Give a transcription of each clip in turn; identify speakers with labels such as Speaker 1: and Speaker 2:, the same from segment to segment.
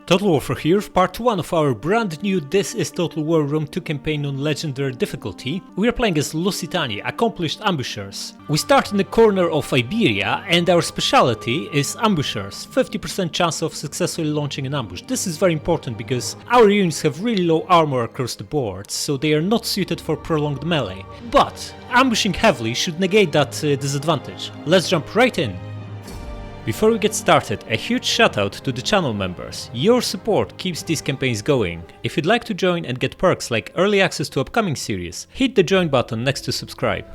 Speaker 1: Total Warfare here, part 1 of our brand new This is Total War Rome 2 campaign on Legendary difficulty. We are playing as Lusitani, accomplished ambushers. We start in the corner of Iberia and our specialty is ambushers, 50% chance of successfully launching an ambush. This is very important because our units have really low armor across the board, so they are not suited for prolonged melee. But ambushing heavily should negate that disadvantage. Let's jump right in. Before we get started, a huge shout out to the channel members. Your support keeps these campaigns going. If you'd like to join and get perks like early access to upcoming series, hit the join button next to subscribe.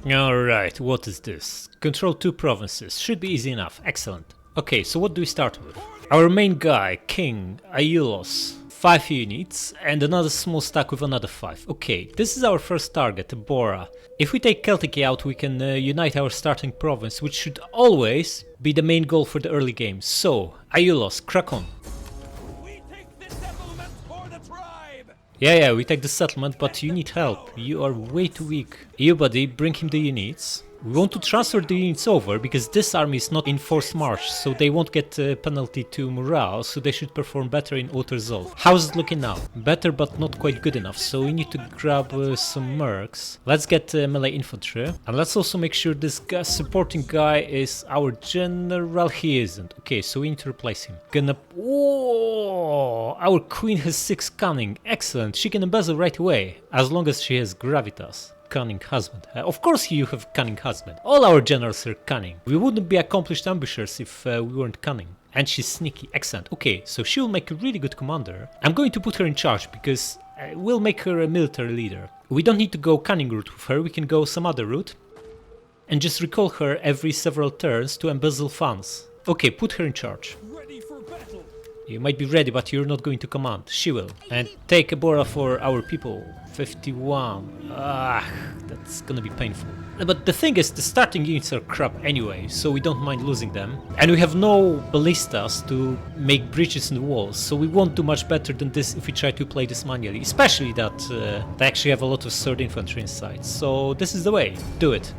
Speaker 1: Alright, what is this? Control 2 provinces, should be easy enough, excellent. Okay, so what do we start with? Our main guy, King Aiulos, 5 units and another small stack with another 5. Okay, this is our first target, Ebora. If we take Celtic out, we can unite our starting province, which should always be the main goal for the early game. So, Aiulos, crack on.
Speaker 2: We take this settlement for the tribe.
Speaker 1: Yeah, we take the settlement, but you need help. You are way too weak. You buddy, bring him the units. We want to transfer the units over because this army is not in forced march, so they won't get a penalty to morale, so they should perform better in auto resolve. How's it looking now? Better but not quite good enough, so we need to grab some mercs. Let's get melee infantry, and let's also make sure this guy, supporting guy is our general. He isn't. Okay, so we need to replace him. Oh, our queen has 6 cunning. Excellent, she can embezzle right away, as long as she has gravitas. Cunning husband. Of course you have cunning husband. All our generals are cunning. We wouldn't be accomplished ambushers if we weren't cunning. And she's sneaky. Excellent. Okay, so she will make a really good commander. I'm going to put her in charge because we'll make her a military leader. We don't need to go cunning route with her. We can go some other route and just recall her every several turns to embezzle funds. Okay, put her in charge.
Speaker 2: Ready for battle.
Speaker 1: You might be ready, but you're not going to command. She will. And take Ebora for our people. 51. That's gonna be painful. But the thing is, the starting units are crap anyway, so we don't mind losing them. And we have no ballistas to make breaches in the walls, so we won't do much better than this if we try to play this manually. Especially that they actually have a lot of sword infantry inside. So this is the way. Do it.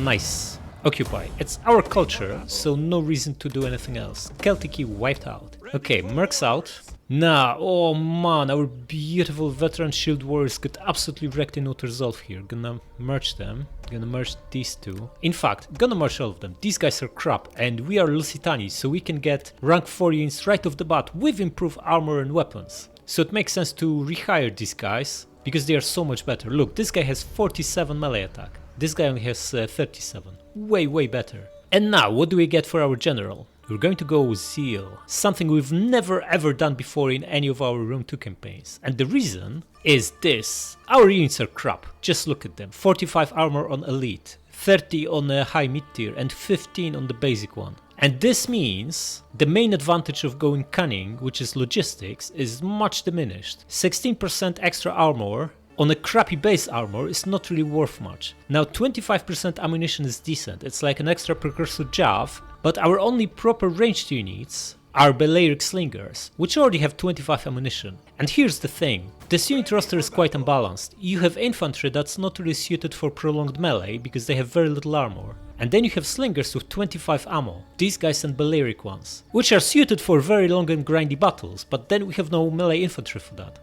Speaker 1: Nice. Occupy. It's our culture, so no reason to do anything else. Celtic wiped out. Okay, mercs out. Nah, oh man, our beautiful veteran shield warriors got absolutely wrecked in auto resolve here. Gonna merge them. Gonna merge these two. In fact, gonna merge all of them. These guys are crap, and we are Lusitani, so we can get rank 4 units right off the bat with improved armor and weapons. So it makes sense to rehire these guys, because they are so much better. Look, this guy has 47 melee attack. This guy only has 37. Way better. And now, what do we get for our general? We're going to go with Zeal, something we've never ever done before in any of our Rome 2 campaigns. And the reason is this. Our units are crap, just look at them. 45 armor on elite, 30 on a high mid tier and 15 on the basic one. And this means the main advantage of going cunning, which is logistics, is much diminished. 16% extra armor on a crappy base armor is not really worth much. Now 25% ammunition is decent, it's like an extra precursor jav, but our only proper ranged units are Balearic slingers, which already have 25 ammunition. And here's the thing, this unit roster is quite unbalanced. You have infantry that's not really suited for prolonged melee because they have very little armor. And then you have slingers with 25 ammo, these guys and Balearic ones, which are suited for very long and grindy battles, but then we have no melee infantry for that.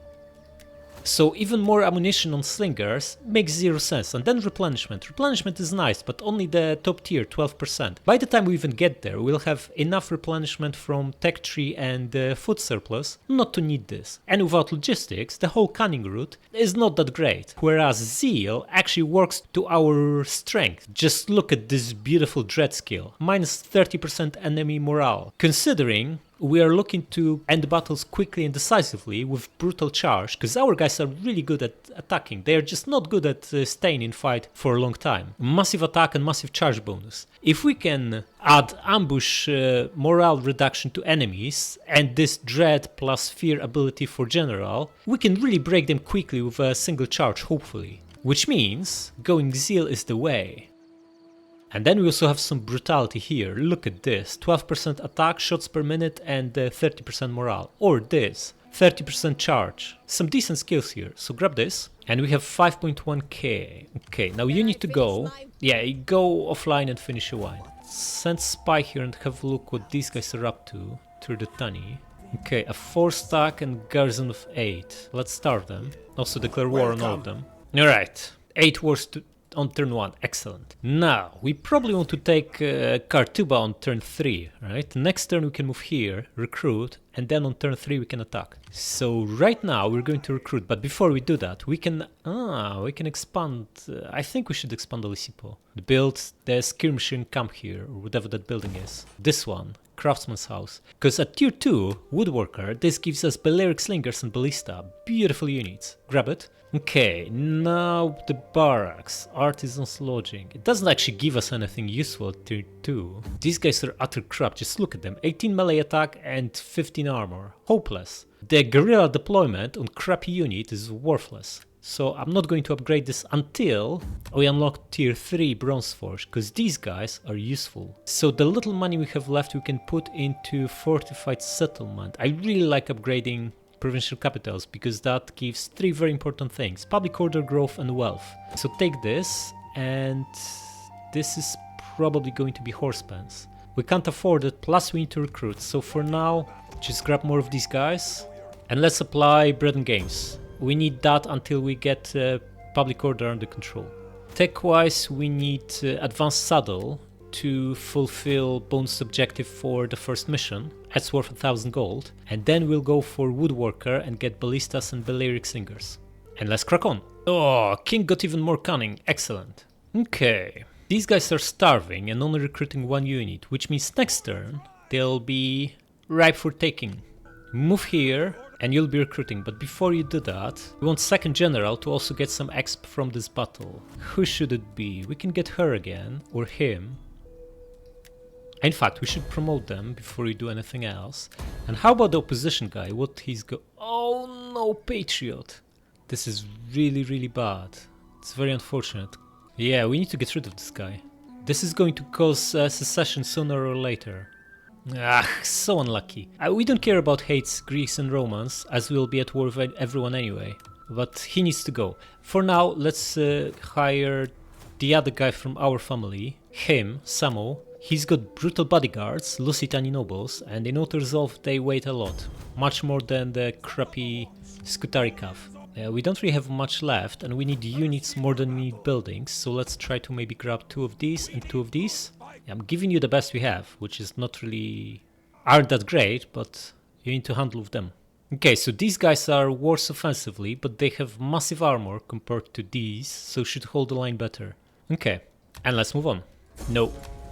Speaker 1: So even more ammunition on slingers makes 0 sense. And then replenishment. Replenishment is nice, but only the top tier, 12%. By the time we even get there, we'll have enough replenishment from tech tree and food surplus not to need this. And without logistics, the whole cunning route is not that great. Whereas Zeal actually works to our strength. Just look at this beautiful dread skill. Minus 30% enemy morale. Considering we are looking to end battles quickly and decisively with brutal charge, because our guys are really good at attacking. They are just not good at staying in fight for a long time. Massive attack and massive charge bonus. If we can add ambush morale reduction to enemies and this dread plus fear ability for general, we can really break them quickly with a single charge, hopefully. Which means going Zeal is the way. And then we also have some brutality here. Look at this, 12% attack, shots per minute and 30% morale. Or this, 30% charge. Some decent skills here, so grab this. And we have 5.1k. Okay, now you need to go. Yeah, go offline and finish your wine. Send spy here and have a look what these guys are up to. Lusitani. Okay, a 4 stack and garrison of 8. Let's start them. Also declare war on all of them. Alright, 8 wars on turn 1, excellent. Now, we probably want to take Kartuba on turn 3, right? Next turn we can move here, recruit, and then on turn 3 we can attack. So right now we're going to recruit, but before we do that, we can expand. I think we should expand Olisipo. Build the skirmishing camp here, or whatever that building is. This one. Craftsman's house, because at tier 2 woodworker this gives us Balearic slingers and ballista, beautiful units. Grab it. Okay, now the barracks, artisans lodging. It doesn't actually give us anything useful at tier 2. These guys are utter crap, just look at them. 18 melee attack and 15 armor, hopeless. The guerrilla deployment on crappy unit is worthless. So I'm not going to upgrade this until we unlock tier 3 bronze forge, because these guys are useful. So the little money we have left we can put into fortified settlement. I really like upgrading provincial capitals because that gives 3 very important things: public order, growth and wealth. So take this, and this is probably going to be horse pens. We can't afford it, plus we need to recruit. So for now, just grab more of these guys and let's apply bread and games. We need that until we get public order under control. Tech-wise, we need advanced saddle to fulfill bonus objective for the first mission. That's worth 1000 gold. And then we'll go for woodworker and get ballistas and Balearic slingers. And let's crack on. Oh, king got even more cunning. Excellent. Okay. These guys are starving and only recruiting 1 unit, which means next turn they'll be ripe for taking. Move here and you'll be recruiting, but before you do that, we want second general to also get some exp from this battle. Who should it be? We can get her again, or him. In fact, we should promote them before we do anything else. And how about the opposition guy? What he's Oh no, Patriot! This is really, really bad. It's very unfortunate. Yeah, we need to get rid of this guy. This is going to cause secession sooner or later. Ah, so unlucky. We don't care about hates, Greeks and Romans, as we'll be at war with everyone anyway. But he needs to go. For now, let's hire the other guy from our family, him, Samo. He's got brutal bodyguards, Lusitani nobles, and in auto-resolve they wait a lot. Much more than the crappy Skutari Cav. We don't really have much left, and we need units more than we need buildings, so let's try to maybe grab 2 of these and 2 of these. I'm giving you the best we have, which is not really... aren't that great, but you need to handle with them. Okay, so these guys are worse offensively, but they have massive armor compared to these, so should hold the line better. Okay, and let's move on. No.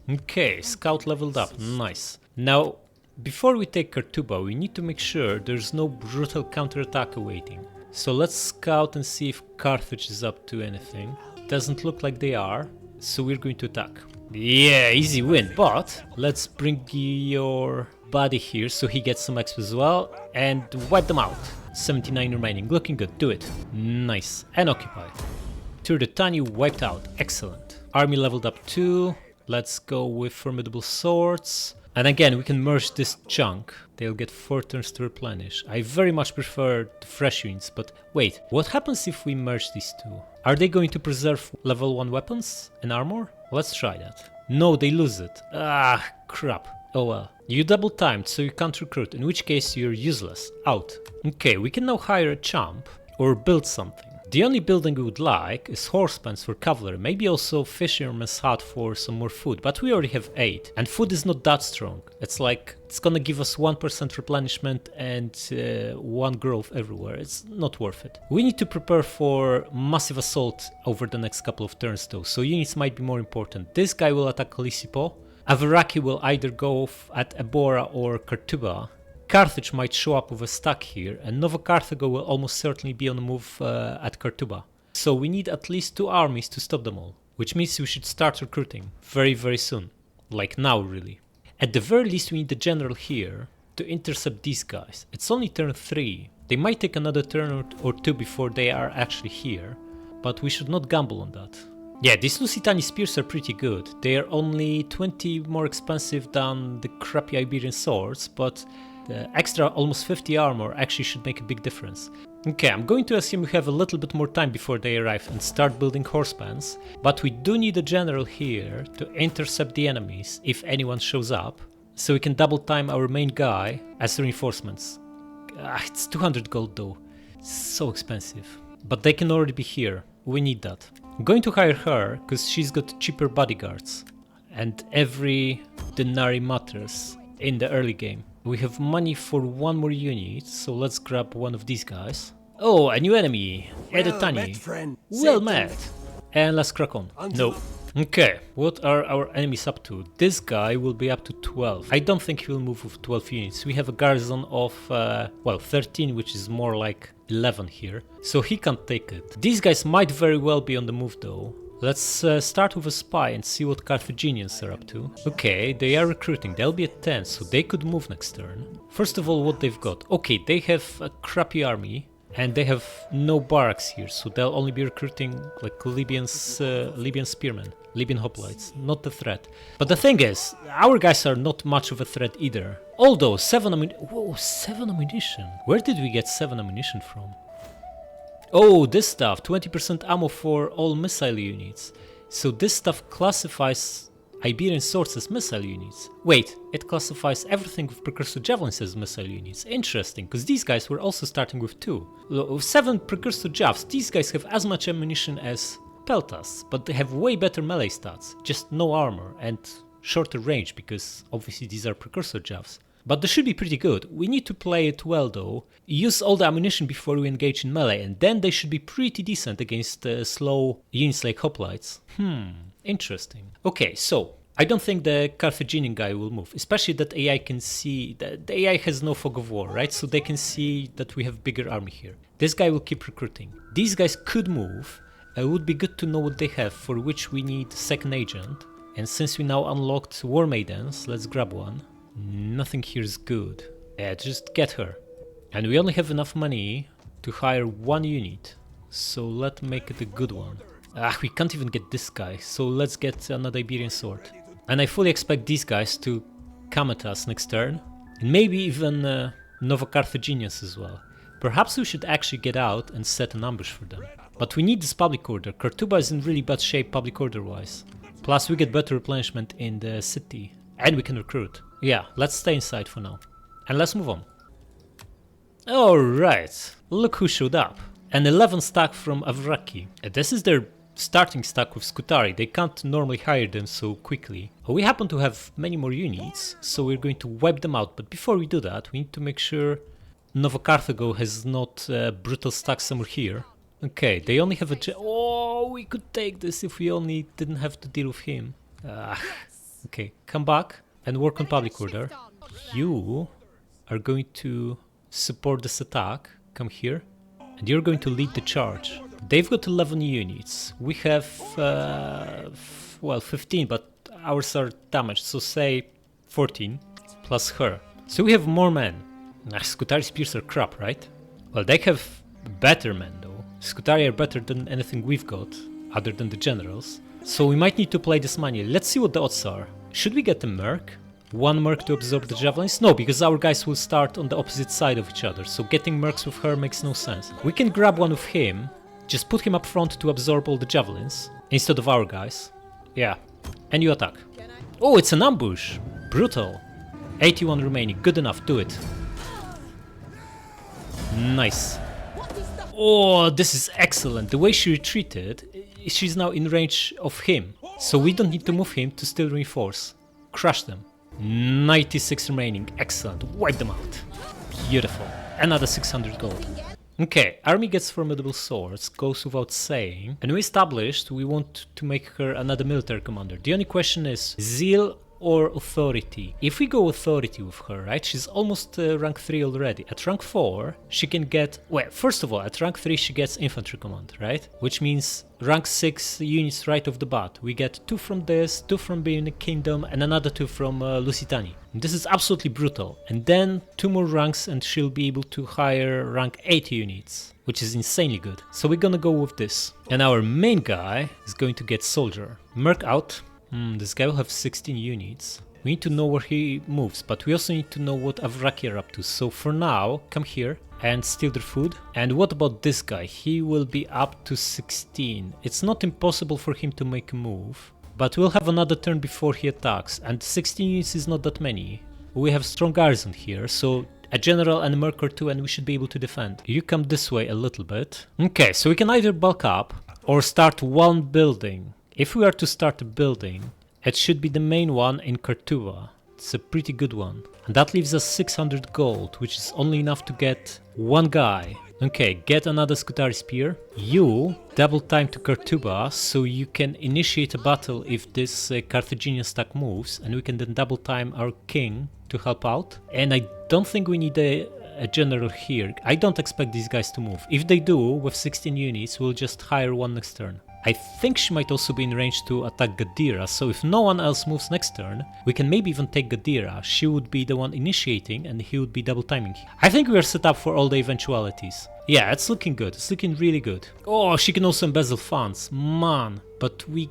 Speaker 1: Okay, scout leveled up, nice. Now, before we take Kartuba, we need to make sure there's no brutal counterattack awaiting. So let's scout and see if Carthage is up to anything. Doesn't look like they are, so we're going to attack. Yeah, easy win, but let's bring your buddy here so he gets some exp as well and wipe them out. 79 remaining, looking good, do it. Nice, and occupy. Lusitani wiped out, excellent. Army leveled up 2, let's go with formidable swords. And again, we can merge this chunk. They'll get 4 turns to replenish. I very much prefer the fresh units, but wait, what happens if we merge these 2? Are they going to preserve level 1 weapons and armor? Let's try that. No, they lose it. Ah, crap. Oh well. You double timed, so you can't recruit, in which case you're useless. Out. Okay, we can now hire a champ or build something. The only building we would like is horse pens for cavalry, maybe also fisherman's hut for some more food, but we already have 8, and food is not that strong. It's like, it's gonna give us 1% replenishment and 1 growth everywhere. It's not worth it. We need to prepare for massive assault over the next couple of turns though, so units might be more important. This guy will attack Olisipo. Avaraki will either go at Ebora or Kartuba. Carthage might show up with a stack here, and Nova Carthago will almost certainly be on the move at Kartuba. So we need at least 2 armies to stop them all, which means we should start recruiting very, very soon. Like now, really. At the very least, we need the general here to intercept these guys. It's only turn 3. They might take another turn or 2 before they are actually here, but we should not gamble on that. Yeah, these Lusitani spears are pretty good. They are only 20 more expensive than the crappy Iberian swords, but the extra almost 50 armor actually should make a big difference. Okay, I'm going to assume we have a little bit more time before they arrive and start building horse pens, but we do need a general here to intercept the enemies if anyone shows up. so we can double time our main guy as reinforcements. It's 200 gold though, so expensive. But they can already be here, we need that. I'm going to hire her, because she's got cheaper bodyguards. And every denarii matters in the early game. We have money for one more unit, so let's grab one of these guys. Oh, a new enemy, Lusitani. Well met. And let's crack on. No. Okay, what are our enemies up to? This guy will be up to 12. I don't think he will move with 12 units. We have a garrison of, well, 13, which is more like 11 here. So he can't take it. These guys might very well be on the move though. Let's start with a spy and see what Carthaginians are up to. Okay, they are recruiting. They'll be at 10, so they could move next turn. First of all, what they've got. Okay, they have a crappy army. And they have no barracks here, so they'll only be recruiting like Libyan spearmen, Libyan hoplites, not the threat. But the thing is, our guys are not much of a threat either. Although 7 ammunition. Where did we get 7 ammunition from? Oh, this stuff, 20% ammo for all missile units. So this stuff classifies Iberian swords as missile units. Wait, it classifies everything with precursor javelins as missile units. Interesting, because these guys were also starting with 2. With 7 precursor javs, these guys have as much ammunition as Peltas, but they have way better melee stats, just no armor and shorter range, because obviously these are precursor javs. But they should be pretty good. We need to play it well though, use all the ammunition before we engage in melee, and then they should be pretty decent against slow units like hoplites. Interesting. Okay, so I don't think the Carthaginian guy will move, especially that AI can see that the AI has no fog of war, right? So they can see that we have bigger army here. This guy will keep recruiting. These guys could move. It would be good to know what they have, for which we need second agent. And since we now unlocked War Maidens, let's grab one. Nothing here is good. Yeah, just get her. And we only have enough money to hire one unit, so let's make it a good one. We can't even get this guy, so let's get another Iberian sword. And I fully expect these guys to come at us next turn, and maybe even Nova Carthaginians as well. Perhaps we should actually get out and set an ambush for them. But we need this public order. Cortuba is in really bad shape public order wise. Plus we get better replenishment in the city, and we can recruit. Yeah, let's stay inside for now. And let's move on. Alright, look who showed up. An 11 stack from Avraki. This is their starting stack with Scutari. They can't normally hire them so quickly. We happen to have many more units, so we're going to wipe them out. But before we do that, we need to make sure Nova Carthago has not brutal stack somewhere here. Okay, they only have a... Oh, we could take this if we only didn't have to deal with him. Okay, come back and work on public order. You are going to support this attack. Come here. And you're going to lead the charge. They've got 11 units. We have, well, 15, but ours are damaged, so say 14, plus her. So we have more men. Scutari spears are crap, right? Well, they have better men, though. Scutari are better than anything we've got, other than the generals. So we might need to play this manually. Let's see what the odds are. Should we get a merc? One merc to absorb the javelins? No, because our guys will start on the opposite side of each other, so getting mercs with her makes no sense. We can grab one of him, just put him up front to absorb all the javelins, instead of our guys. Yeah, and you attack. Oh, it's an ambush! Brutal. 81 remaining, good enough, do it. Nice. Oh, this is excellent. The way she retreated, she's now in range of him, so we don't need to move him to still reinforce. Crush them. 96 remaining, excellent, wipe them out. Beautiful, another 600 gold. Okay, army gets formidable swords, goes without saying. And we established we want to make her another military commander. The only question is zeal or authority. If we go authority with her, right, she's almost rank 3 already. At rank 4, she can get, well, first of all, at rank 3 she gets infantry command, right? Which means rank 6 units right off the bat. We get 2 from this, 2 from being a kingdom, and another 2 from Lusitani. This is absolutely brutal. And then 2 more ranks and she'll be able to hire rank 8 units, which is insanely good. So we're gonna go with this. And our main guy is going to get soldier. Merc out. This guy will have 16 units. We need to know where he moves, but we also need to know what Avraki are up to. So for now, come here and steal their food. And what about this guy? He will be up to 16. It's not impossible for him to make a move, but we'll have another turn before he attacks. And 16 units is not that many. we have strong garrison here, so a general and a merc or two and we should be able to defend. You come this way a little bit. Okay, so we can either bulk up or start one building. If we are to start a building, it should be the main one in Cortuba. It's a pretty good one. And that leaves us 600 gold, which is only enough to get one guy. Okay, get another Scutari Spear. You double time to Cortuba, so you can initiate a battle if this Carthaginian stack moves, and we can then double time our king to help out. And I don't think we need a general here. I don't expect these guys to move. If they do, with 16 units, we'll just hire one next turn. I think she might also be in range to attack Gadira, so if no one else moves next turn, we can maybe even take Gadira. She would be the one initiating and he would be double timing. I think we are set up for all the eventualities. Yeah, it's looking good, it's looking really good. Oh, she can also embezzle funds, man. But we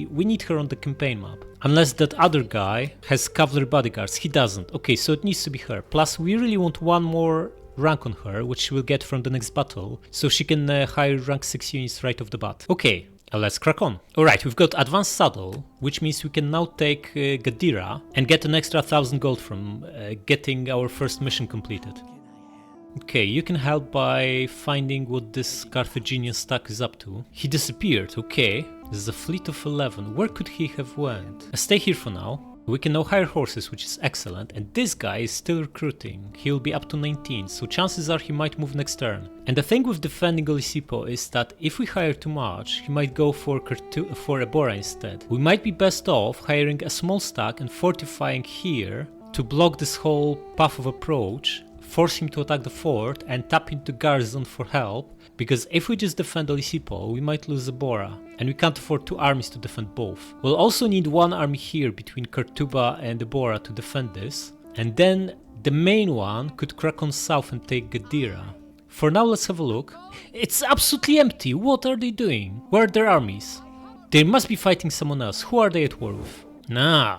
Speaker 1: need her on the campaign map. Unless that other guy has cavalry bodyguards, he doesn't. Okay, so it needs to be her. Plus we really want one more rank on her, which she will get from the next battle, so she can hire rank 6 units right off the bat. Okay, let's crack on. Alright, we've got advanced saddle, which means we can now take Gadira and get an extra 1000 gold from getting our first mission completed. Okay, you can help by finding what this Carthaginian stack is up to. He disappeared, okay. There's a fleet of 11. Where could he have went? Stay here for now. We can now hire horses, which is excellent, and this guy is still recruiting. He'll be up to 19, so chances are he might move next turn. And the thing with defending Olisipo is that if we hire too much, he might go for Ebora instead. We might be best off hiring a small stack and fortifying here to block this whole path of approach, force him to attack the fort and tap into garrison for help, because if we just defend Olisipo, we might lose Ebora, and we can't afford 2 armies to defend both. We'll also need 1 army here between Cortuba and Ebora to defend this, and then the main one could crack on south and take Gadira. For now, let's have a look. It's absolutely empty. What are they doing? Where are their armies? They must be fighting someone else. Who are they at war with?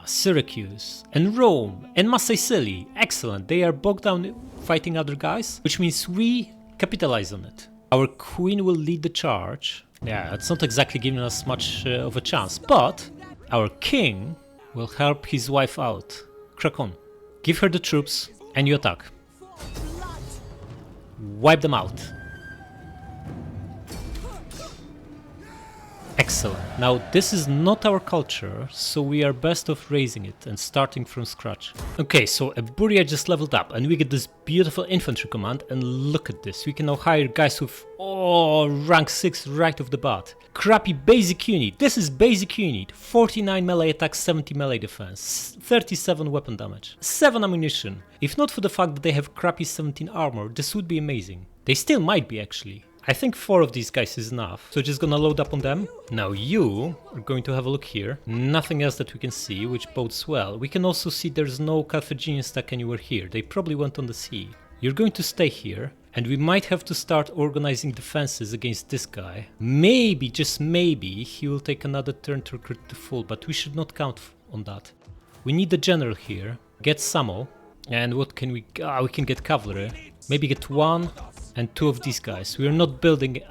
Speaker 1: Syracuse and Rome and Massicili. Excellent. They are bogged down fighting other guys, which means we capitalize on it. Our queen will lead the charge. Yeah, it's not exactly giving us much of a chance, but our king will help his wife out. Crack on. Give her the troops and you attack. Wipe them out. Excellent. Now this is not our culture, so we are best off raising it and starting from scratch. Okay, so Ebora just leveled up and we get this beautiful infantry command, and look at this. We can now hire guys with rank 6 right off the bat. Crappy basic unit. This is basic unit. 49 melee attack, 70 melee defense, 37 weapon damage, 7 ammunition. If not for the fact that they have crappy 17 armor, this would be amazing. They still might be actually. I think 4 of these guys is enough, so just gonna load up on them. Now you are going to have a look here. Nothing else that we can see, which bodes well. We can also see there's no Carthaginian stack anywhere here. They probably went on the sea. You're going to stay here, and we might have to start organizing defenses against this guy. Maybe, just maybe, he will take another turn to recruit the full, but we should not count on that. We need a general here. Get Samo. And what can we... we can get cavalry. Maybe get 1 and 2 of these guys. We are not building...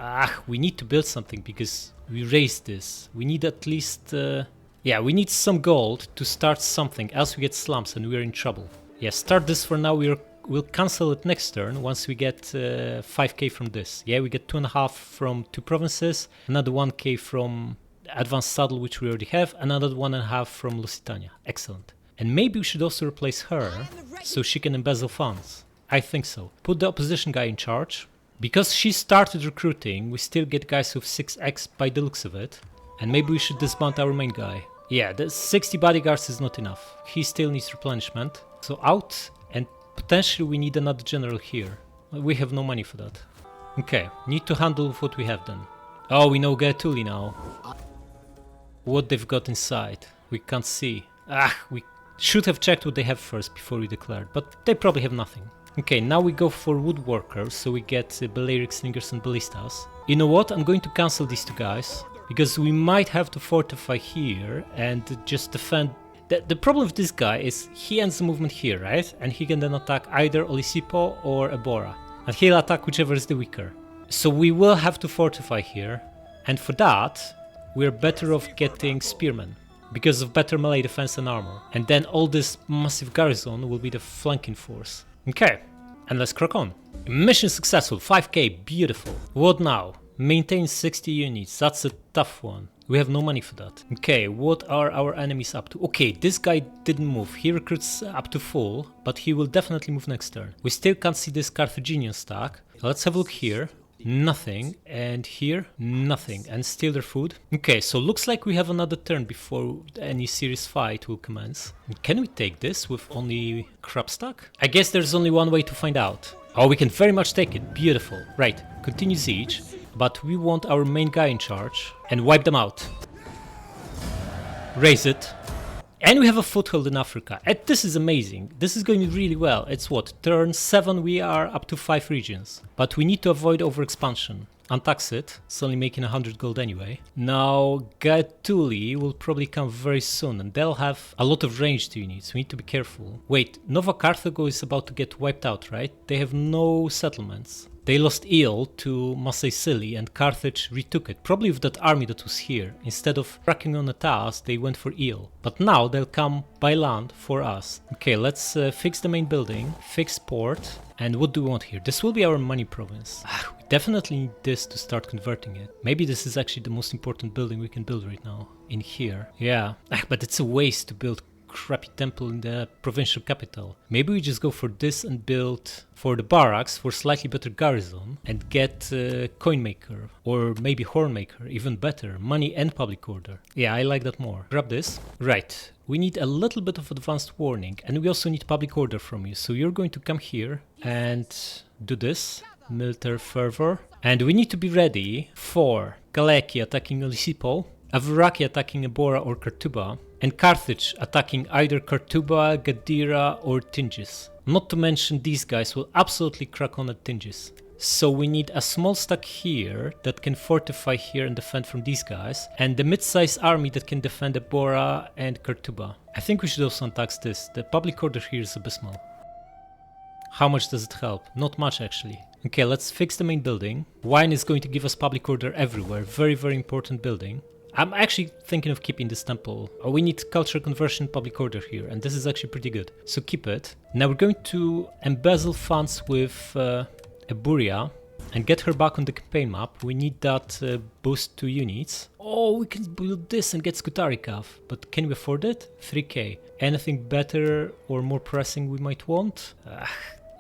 Speaker 1: we need to build something because we raised this. We need at least... we need some gold to start something, else we get slumps and we are in trouble. Yeah, start this for now. We'll cancel it next turn once we get 5k from this. Yeah, we get 2.5 from 2 provinces, another 1k from advanced saddle, which we already have, another 1.5 from Lusitania. Excellent. And maybe we should also replace her so she can embezzle funds. I think so. Put the opposition guy in charge. Because she started recruiting, we still get guys with 6x by the looks of it. And maybe we should dismount our main guy. Yeah, the 60 bodyguards is not enough. He still needs replenishment. So out, and potentially we need another general here. We have no money for that. Okay, need to handle with what we have then. Oh, we know Gaetuli now. What they've got inside. We can't see. We should have checked what they have first before we declared, but they probably have nothing. Okay, now we go for woodworkers, so we get Balearic Slingers and Ballistas. You know what, I'm going to cancel these 2 guys, because we might have to fortify here and just defend. The problem with this guy is he ends the movement here, right? And he can then attack either Olisipo or Ebora. And he'll attack whichever is the weaker. So we will have to fortify here, and for that, we're better off getting spearmen. because of better melee defense and armor. And then all this massive garrison will be the flanking force. Okay, and let's crack on. Mission successful, 5k, beautiful. What now? Maintain 60 units, that's a tough one. We have no money for that. Okay, what are our enemies up to? Okay, this guy didn't move. He recruits up to full, but he will definitely move next turn. We still can't see this Carthaginian stack. Let's have a look here. Nothing. And here, nothing. And steal their food. Okay, so looks like we have another turn before any serious fight will commence. Can we take this with only crop stack? I guess there's only one way to find out. Oh, we can very much take it. Beautiful. Right, continue siege. But we want our main guy in charge and wipe them out. Raise it. And we have a foothold in Africa. And this is amazing. This is going really well. It's what? Turn 7 we are up to 5 regions. But we need to avoid overexpansion. Untax it. It's only making 100 gold anyway. Now Gaetuli will probably come very soon and they'll have a lot of ranged units. We need to be careful. Wait, Nova Carthago is about to get wiped out, right? They have no settlements. They lost Eel to Massaicili and Carthage retook it, probably with that army that was here. Instead of cracking on Atas, they went for Eel. But now they'll come by land for us. Okay, let's fix the main building, fix port, and what do we want here? This will be our money province. We definitely need this to start converting it. Maybe this is actually the most important building we can build right now, in here. Yeah, but it's a waste to build crappy temple in the provincial capital. Maybe we just go for this and build for the barracks for slightly better garrison and get coin maker or maybe horn maker, even better, money and public order. Yeah, I like that more. Grab this. Right, we need a little bit of advanced warning and we also need public order from you. So you're going to come here and do this, military fervor. And we need to be ready for Galeki attacking Olisipo, Avraki attacking Ebora or Kartuba, and Carthage attacking either Kartuba, Gadira or Tingis. Not to mention these guys will absolutely crack on at Tingis. So we need a small stack here that can fortify here and defend from these guys, and the mid-sized army that can defend Ebora and Kartuba. I think we should also untax this. The public order here is abysmal. How much does it help? Not much actually. Okay, let's fix the main building. Wine is going to give us public order everywhere. Very, very important building. I'm actually thinking of keeping this temple. We need cultural conversion public order here, and this is actually pretty good. So keep it. Now we're going to embezzle funds with Eburia and get her back on the campaign map. We need that boost to units. Oh, we can build this and get Skutarikav, but can we afford it? 3k. Anything better or more pressing we might want?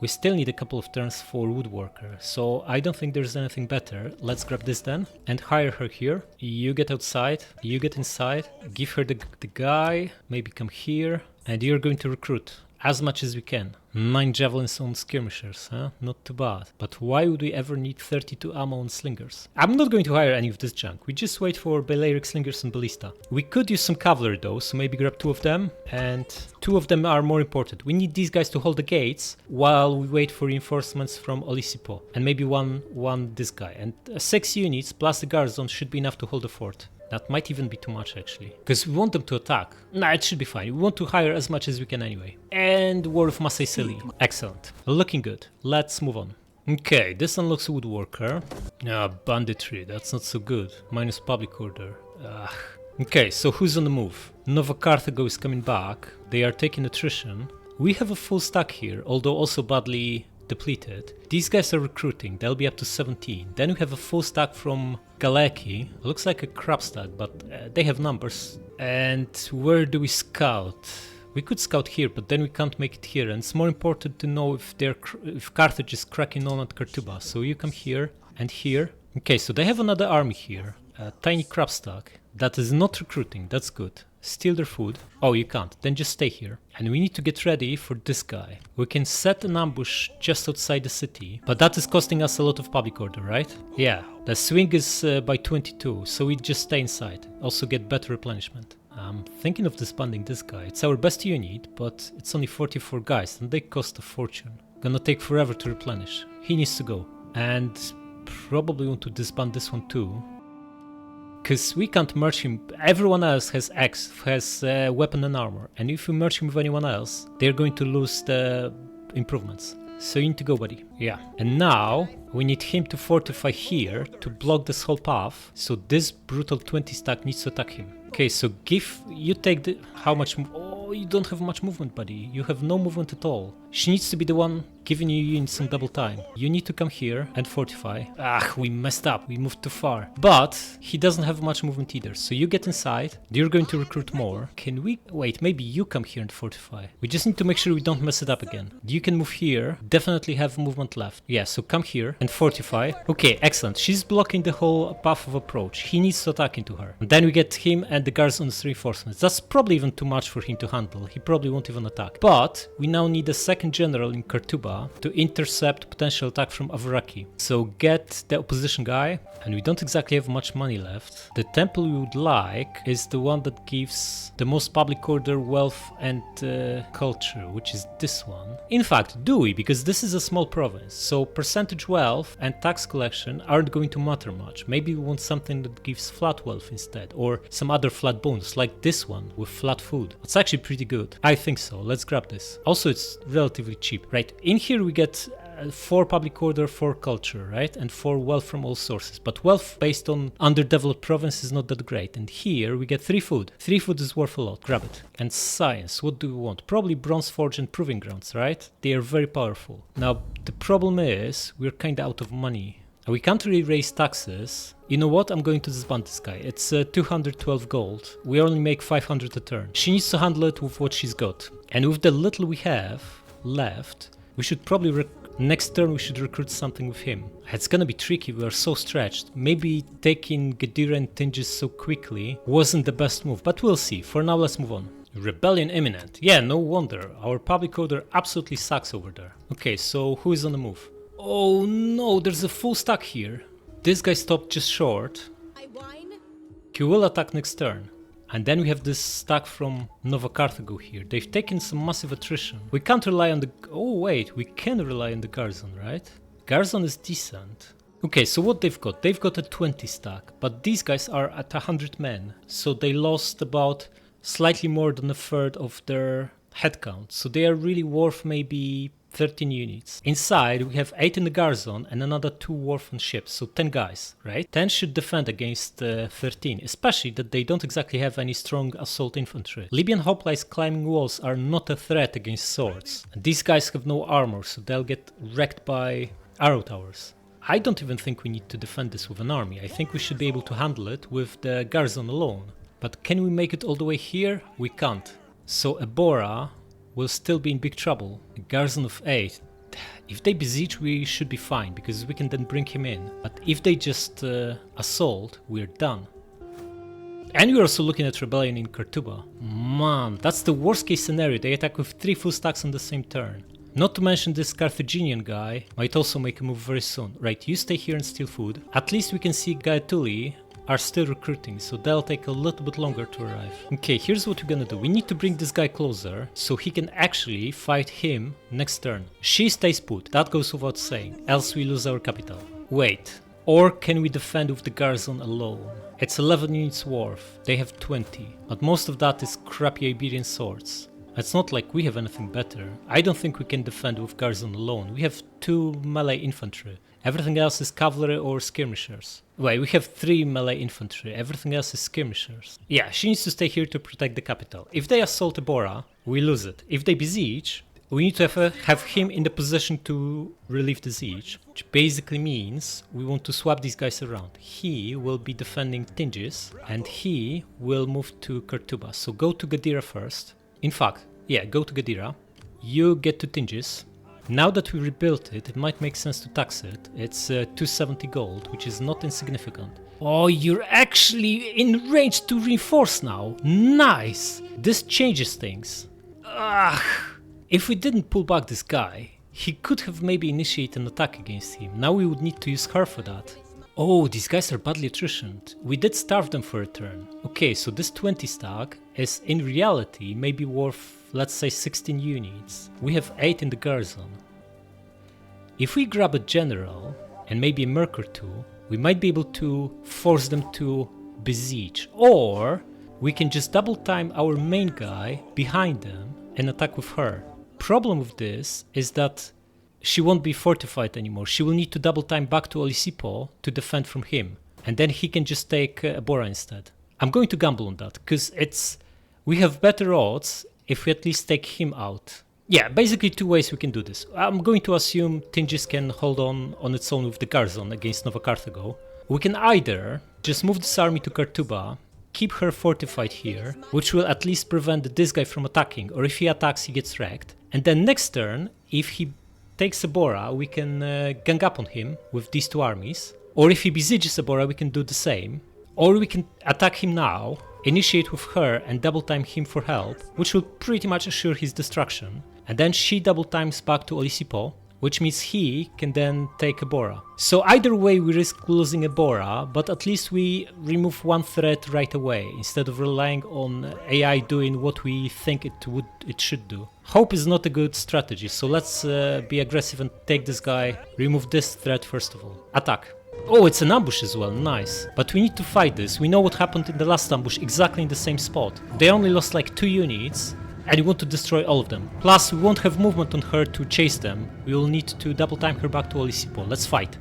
Speaker 1: We still need a couple of turns for woodworker, so I don't think there's anything better. Let's grab this then and hire her here. You get outside, you get inside, give her the guy, maybe come here, and you're going to recruit as much as we can. 9 javelins on skirmishers, huh? Not too bad. But why would we ever need 32 ammo on slingers? I'm not going to hire any of this junk. We just wait for Balearic slingers and ballista. We could use some cavalry though, so maybe grab 2 of them, and 2 of them are more important. We need these guys to hold the gates while we wait for reinforcements from Olisipo, and maybe one this guy. And 6 units plus the garrison should be enough to hold the fort. That might even be too much actually, because we want them to attack. Nah, it should be fine. We want to hire as much as we can anyway. And War of Massaicili. Excellent. Looking good. Let's move on. Okay, this unlocks woodworker. Banditry. That's not so good. Minus public order. Ugh. Okay, so who's on the move? Nova Carthago is coming back. They are taking attrition. We have a full stack here, although also badly depleted. These guys are recruiting, they'll be up to 17. Then we have a full stack from Galeki. Looks like a crap stack, but they have numbers. And where do we scout? We could scout here, but then we can't make it here. And it's more important to know if Carthage is cracking on at Kartuba. So you come here and here. Okay, so they have another army here. A tiny crap stack that is not recruiting, that's good. Steal their food. Oh, you can't. Then just stay here. And we need to get ready for this guy. We can set an ambush just outside the city, but that is costing us a lot of public order, right? Yeah, the swing is by 22, so we just stay inside. Also get better replenishment. I'm thinking of disbanding this guy. It's our best unit, but it's only 44 guys and they cost a fortune. Gonna take forever to replenish. He needs to go. And probably want to disband this one too. Because we can't merge him. Everyone else has X, has weapon and armor. And if we merge him with anyone else, they're going to lose the improvements. So you need to go, buddy. Yeah. And now we need him to fortify here to block this whole path. So this brutal 20 stack needs to attack him. Okay, so you take the, how much, oh, you don't have much movement, buddy. You have no movement at all. She needs to be the one giving you in some double time. You need to come here and fortify. Ah, we messed up, we moved too far. But he doesn't have much movement either, so you get inside. You're going to recruit more. Can we, wait, maybe you come here and fortify. We just need to make sure we don't mess it up again. You can move here, definitely have movement left. Yeah, so come here and fortify. Okay, excellent. She's blocking the whole path of approach. He needs to attack into her. And then we get him and the garrison's reinforcements. That's probably even too much for him to handle. He probably won't even attack. But we now need a second general in Kurtuba to intercept potential attack from Avaraki. So get the opposition guy, and we don't exactly have much money left. The temple we would like is the one that gives the most public order, wealth and culture, which is this one. In fact, do we? Because this is a small province, so percentage wealth and tax collection aren't going to matter much. Maybe we want something that gives flat wealth instead, or some other flat bonus like this one with flat food. It's actually pretty good. I think so. Let's grab this. Also, it's relatively cheap, right? In here we get 4 public order, 4 culture, right? And 4 wealth from all sources. But wealth based on underdeveloped province is not that great. And here we get 3 food. 3 food is worth a lot. Grab it. And science. What do we want? Probably bronze forge and proving grounds, right? They are very powerful. Now, the problem is we're kind of out of money. We can't really raise taxes. You know what? I'm going to disband this guy. It's 212 gold. We only make 500 a turn. She needs to handle it with what she's got. And with the little we have left, we should probably next turn we should recruit something with him. It's gonna be tricky, we are so stretched. Maybe taking Gadira and Tingis so quickly wasn't the best move, but we'll see. For now, let's move on. Rebellion imminent. Yeah, no wonder. Our public order absolutely sucks over there. Okay, so who is on the move? Oh no, there's a full stack here. This guy stopped just short. He will attack next turn. And then we have this stack from Nova Carthago here. They've taken some massive attrition. We can't rely on the... Oh wait, we can rely on the garrison, right? Garrison is decent. Okay, so what they've got? They've got a 20 stack, but these guys are at 100 men. So they lost about slightly more than a third of their headcount. So they are really worth maybe 13 units. Inside we have 8 in the garrison and another 2 Warfan ships, so 10 guys, right? 10 should defend against 13, especially that they don't exactly have any strong assault infantry. Libyan hoplites climbing walls are not a threat against swords. And these guys have no armor, so they'll get wrecked by arrow towers. I don't even think we need to defend this with an army. I think we should be able to handle it with the garrison alone. But can we make it all the way here? We can't. So Ebora will still be in big trouble. A garrison of 8. If they besiege, we should be fine, because we can then bring him in. But if they just assault, we're done. And we're also looking at rebellion in Kurtuba. Man, that's the worst case scenario. They attack with 3 full stacks on the same turn. Not to mention this Carthaginian guy might also make a move very soon. Right, you stay here and steal food. At least we can see Gaetuli are still recruiting, so they'll take a little bit longer to arrive. Okay, here's what we're gonna do. We need to bring this guy closer, so he can actually fight him next turn. She stays put, that goes without saying, else we lose our capital. Wait, or can we defend with the garrison alone? It's 11 units worth, they have 20, but most of that is crappy Iberian swords. It's not like we have anything better. I don't think we can defend with garrison alone. We have 2 melee infantry. Everything else is cavalry or skirmishers. Wait, we have 3 melee infantry. Everything else is skirmishers. Yeah, she needs to stay here to protect the capital. If they assault Ebora, we lose it. If they besiege, we need to have him in the position to relieve the siege, which basically means we want to swap these guys around. He will be defending Tingis, and he will move to Kurtuba. So go to Gadira first. In fact, yeah, go to Gadira. You get to Tingis. Now that we rebuilt it, it might make sense to tax it. It's 270 gold, which is not insignificant. Oh, you're actually in range to reinforce now. Nice! This changes things. Ugh. If we didn't pull back this guy, he could have maybe initiated an attack against him. Now we would need to use her for that. Oh, these guys are badly attritioned. We did starve them for a turn. Okay, so this 20 stack is in reality maybe worth, let's say, 16 units. We have 8 in the garrison. If we grab a general and maybe a merc or 2, we might be able to force them to besiege. Or we can just double time our main guy behind them and attack with her. Problem with this is that she won't be fortified anymore. She will need to double time back to Olisipo to defend from him. And then he can just take Ebora instead. I'm going to gamble on that, because we have better odds if we at least take him out. Yeah, basically two ways we can do this. I'm going to assume Tingis can hold on its own with the garrison against Nova Carthago. We can either just move this army to Kartuba, keep her fortified here, which will at least prevent this guy from attacking, or if he attacks he gets wrecked. And then next turn, if he takes Ebora, we can gang up on him with these two armies. Or if he besieges Ebora, we can do the same. Or we can attack him now, initiate with her and double time him for help, which will pretty much assure his destruction. And then she double times back to Olisipo, which means he can then take Ebora. So either way we risk losing Ebora, but at least we remove one threat right away, instead of relying on AI doing what we think it should do. Hope is not a good strategy, so let's be aggressive and take this guy, remove this threat first of all. Attack. Oh, it's an ambush as well, nice. But we need to fight this. We know what happened in the last ambush, exactly in the same spot. They only lost like 2 units, and we want to destroy all of them. Plus, we won't have movement on her to chase them. We will need to double time her back to Olisipo. Let's fight.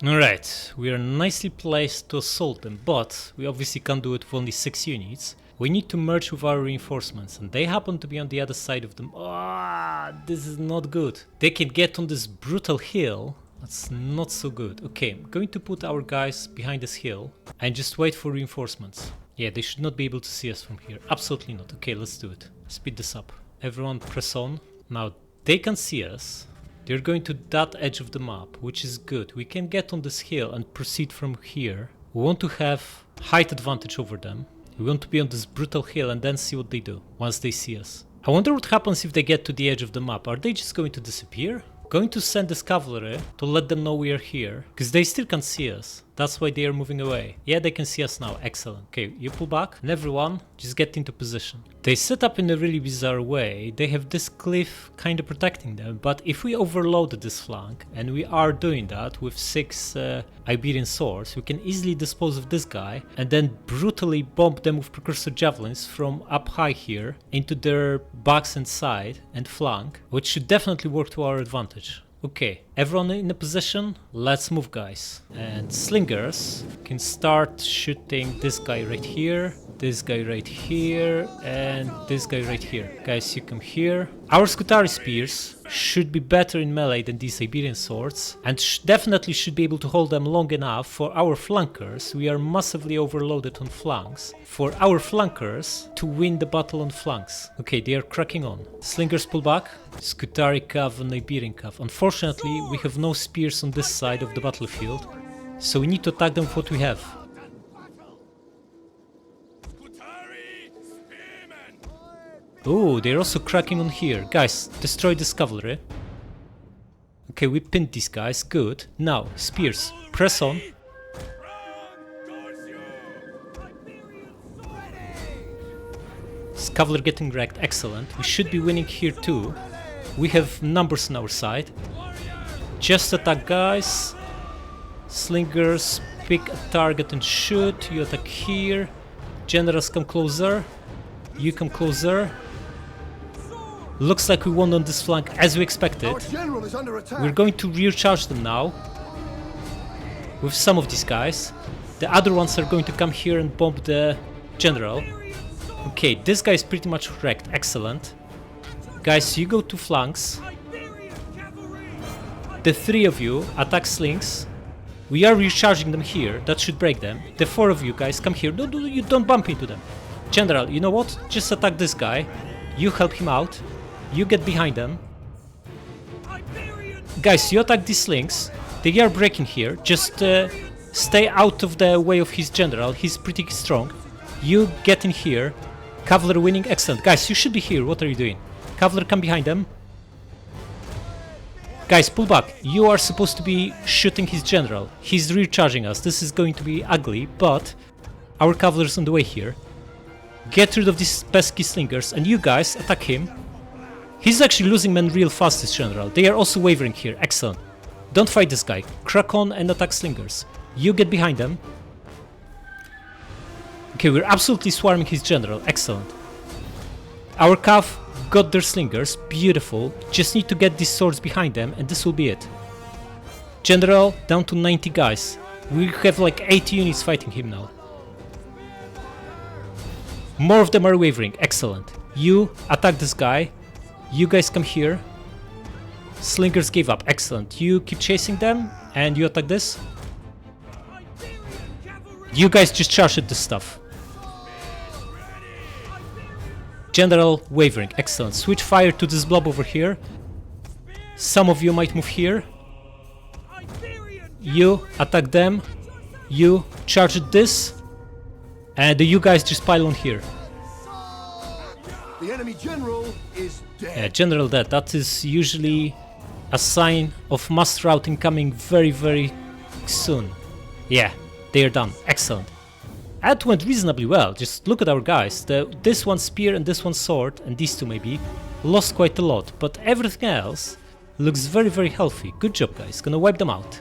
Speaker 1: Alright, we are nicely placed to assault them, but we obviously can't do it with only 6 units. We need to merge with our reinforcements, and they happen to be on the other side of them. Ah, this is not good. They can get on this brutal hill. That's not so good. Okay, I'm going to put our guys behind this hill and just wait for reinforcements. Yeah, they should not be able to see us from here. Absolutely not. Okay, let's do it. Speed this up. Everyone press on. Now, they can see us. They're going to that edge of the map, which is good. We can get on this hill and proceed from here. We want to have height advantage over them. We want to be on this brutal hill and then see what they do once they see us. I wonder what happens if they get to the edge of the map. Are they just going to disappear? Going to send this cavalry to let them know we are here, because they still can't see us. That's why they are moving away. Yeah, they can see us now. Excellent. Okay, you pull back and everyone just get into position. They set up in a really bizarre way. They have this cliff kind of protecting them, but if we overloaded this flank, and we are doing that with 6 Iberian swords, we can easily dispose of this guy and then brutally bomb them with precursor javelins from up high here into their backs and side and flank, which should definitely work to our advantage. Okay, everyone in a position, let's move guys. And slingers can start shooting this guy right here, this guy right here, and this guy right here. Guys, you come here. Our Scutari spears should be better in melee than these Iberian swords, and definitely should be able to hold them long enough for our flankers. We are massively overloaded on flanks. For our flankers to win the battle on flanks. Okay, they are cracking on. Slingers pull back. Scutari cav and Iberian cav. Unfortunately, we have no spears on this side of the battlefield, so we need to attack them with what we have. Oh, they're also cracking on here. Guys, destroy this cavalry. Okay, we pinned these guys. Good. Now, spears. Press on. This cavalry getting wrecked. Excellent. We should be winning here too. We have numbers on our side. Just attack, guys. Slingers, pick a target and shoot. You attack here. Generals come closer. You come closer. Looks like we won on this flank as we expected. We're going to rear charge them now with some of these guys. The other ones are going to come here and bomb the general. Okay, this guy is pretty much wrecked. Excellent. Guys, you go to flanks. The 3 of you attack slings. We are recharging them here. That should break them. The 4 of you guys come here. No, you don't bump into them. General, you know what? Just attack this guy. You help him out. You get behind them. Guys, you attack these slings. They are breaking here. Just stay out of the way of his general. He's pretty strong. You get in here. Cavalry winning. Excellent. Guys, you should be here. What are you doing? Cavalry, come behind them. Guys, pull back. You are supposed to be shooting his general. He's recharging us. This is going to be ugly, but our cavalry is on the way here. Get rid of these pesky slingers, and you guys attack him. He's actually losing men real fast, this general. They are also wavering here. Excellent. Don't fight this guy. Crack on and attack slingers. You get behind them. Okay, we're absolutely swarming his general. Excellent. Our cav got their slingers. Beautiful. Just need to get these swords behind them, and this will be it. General, down to 90 guys. We have like 80 units fighting him now. More of them are wavering, excellent. You attack this guy. You guys come here. Slingers gave up, excellent. You keep chasing them and you attack this. You guys just charge at this stuff. General wavering, excellent. Switch fire to this blob over here. Some of you might move here. You attack them. You charge at this. And you guys just pile on here.
Speaker 3: The enemy general is dead.
Speaker 1: General dead. That is usually a sign of mass routing coming very, very soon. Yeah, they are done. Excellent. That went reasonably well. Just look at our guys. This one spear and this one sword, and these two maybe, lost quite a lot. But everything else looks very, very healthy. Good job, guys. Gonna wipe them out.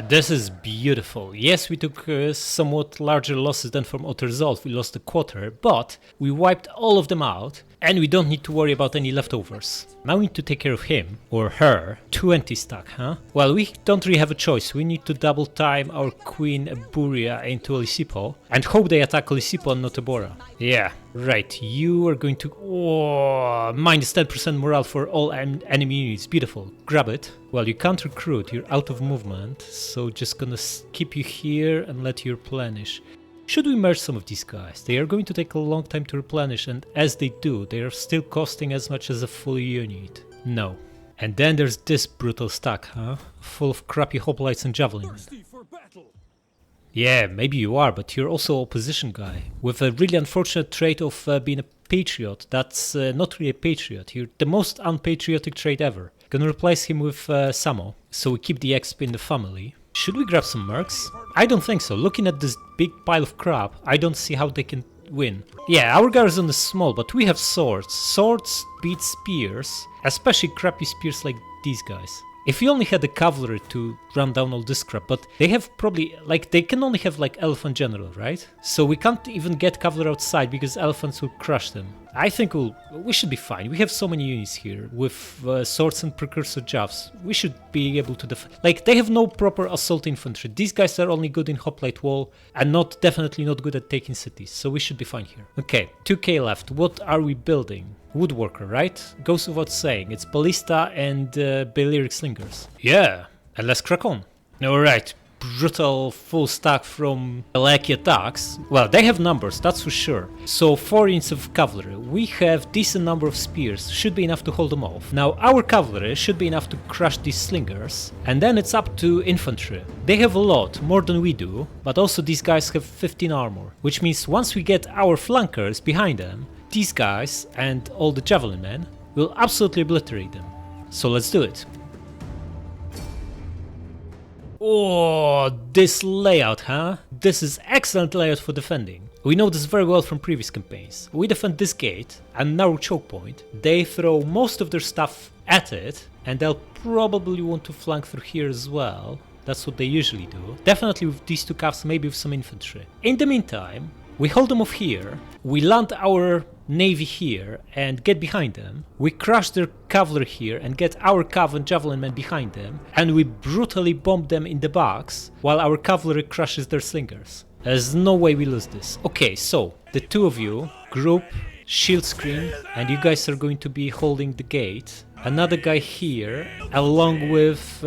Speaker 1: This is beautiful. Yes, we took somewhat larger losses than from auto resolve. We lost a quarter, but we wiped all of them out and we don't need to worry about any leftovers. Now we need to take care of him or her. 20 stack, huh? Well, we don't really have a choice. We need to double time our queen Ebora into Olisipo and hope they attack Olisipo and not Ebora. Yeah, right. You are going to... Oh, minus 10% morale for all enemy units. Beautiful. Grab it. Well, you can't recruit. You're out of movement. So just gonna keep you here and let you replenish. Should we merge some of these guys? They are going to take a long time to replenish, and as they do, they are still costing as much as a full unit. No. And then there's this brutal stack, huh? Full of crappy hoplites and javelin. Yeah, maybe you are, but you're also a opposition guy. With a really unfortunate trait of being a patriot. That's not really a patriot. You're the most unpatriotic trait ever. Gonna replace him with Samo, so we keep the XP in the family. Should we grab some mercs? I don't think so. Looking at this big pile of crap, I don't see how they can win. Yeah, our garrison is small, but we have swords. Swords beat spears, especially crappy spears like these guys. If we only had the cavalry to run down all this crap, but they have probably, like, they can only have like elephant general, right? So we can't even get cavalry outside because elephants will crush them. I think we should be fine. We have so many units here with swords and precursor javs. We should be able to defend. Like, they have no proper assault infantry. These guys are only good in hoplite wall and definitely not good at taking cities. So we should be fine here. Okay, 2k left. What are we building? Woodworker, right? Goes without saying. It's ballista and Balearic slingers. Yeah, and let's crack on. Alright, brutal full stack from Alaki attacks. Well, they have numbers, that's for sure. So 4 units of cavalry. We have decent number of spears, should be enough to hold them off. Now our cavalry should be enough to crush these slingers. And then it's up to infantry. They have a lot, more than we do, but also these guys have 15 armor. Which means once we get our flankers behind them, these guys and all the javelin men will absolutely obliterate them. So let's do it. Oh, this layout, huh? This is excellent layout for defending. We know this very well from previous campaigns. We defend this gate and narrow choke point. They throw most of their stuff at it, and they'll probably want to flank through here as well. That's what they usually do. Definitely with these two calves, maybe with some infantry. In the meantime, we hold them off here, we land our navy here and get behind them, we crush their cavalry here and get our cav and javelin men behind them, and we brutally bomb them in the backs while our cavalry crushes their slingers. There's no way we lose this. Okay, so the two of you group, shield screen, and you guys are going to be holding the gate. Another guy here, along with